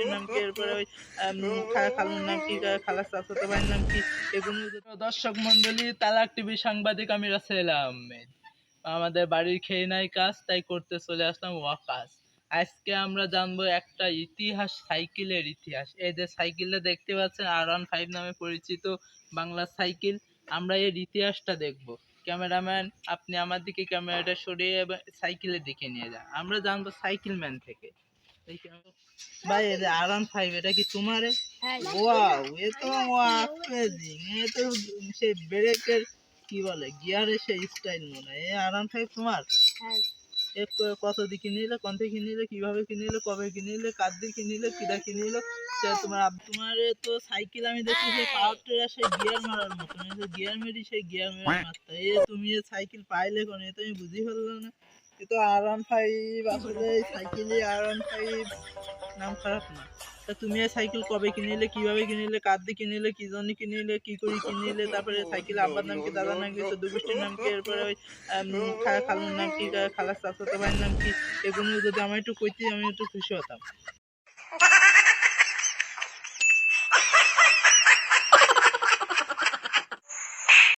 গোষ্ঠীর নাম কি, এরপরে ওই খালুর নাম কি, খালার চাচাতো ভাইয়ের নাম কি, এগুলো। দর্শক মন্ডলী, তালাক টিভি সাংবাদিক আমি রাসেল আহমেদ। আমাদের বাড়ির খেয়ে নাই কাজ, তাই করতে চলে আসলাম ওয়াকাজ। আজকে আমরা জানবো একটা ইতিহাস, সাইকেলের ইতিহাস। এই যে সাইকেলটা দেখতে পাচ্ছেন, R15 নামে পরিচিত বাংলা সাইকেল। আমরা এর ইতিহাসটা দেখবো। ক্যামেরাম্যান, আপনি আমার দিকে ক্যামেরাটা সরিয়ে সাইকেলের দিকে নিয়ে যান। আমরা জানবো সাইকেল ম্যান থেকে। ভাই, এই যে R15, এটা কি তোমার? ওয়াও, এ তো অ্যামেজিং। এ তো সেই ব্রেকের কি বলে, গিয়ারের সেই স্টাইল মনে হয়। এই R15 তোমার? কত দিয়ে কিনিলে, কোন থেকে কিনিলে, কিভাবে কিনিলে, কবে কিনিলে, কার দিয়ে কিনিলে, কিটা কিনিলে? তোমার তো সাইকেল আমি দেখছি সেই পাওয়ার টিলার, সেই গিয়ার মারার মতন। গিয়ার মেরি, সেই গিয়ার মেরে মারতে। তুমি এই সাইকেল পাইলে কোন? এ তো আমি বুঝি ফেললাম না। এ তো R15, আসলে এই সাইকেলই R15, নাম খারাপ না। তা তুমি এই সাইকেল কবে কিনিলে, কিভাবে কিনিলে, কার দিয়ে কিনিলে, কি জন্য কিনিলে, কি করে কিনিলে, তারপরে সাইকেল আব্বার নাম কি, দাদার নাম কি, চোদ্দ গোষ্ঠীর নাম কি, এরপরে ওই খালুর নাম কি, খালার চাচাতো ভাইয়ের নাম কি, এগুলো যদি আমার একটু কইতে আমি একটু খুশি হতাম।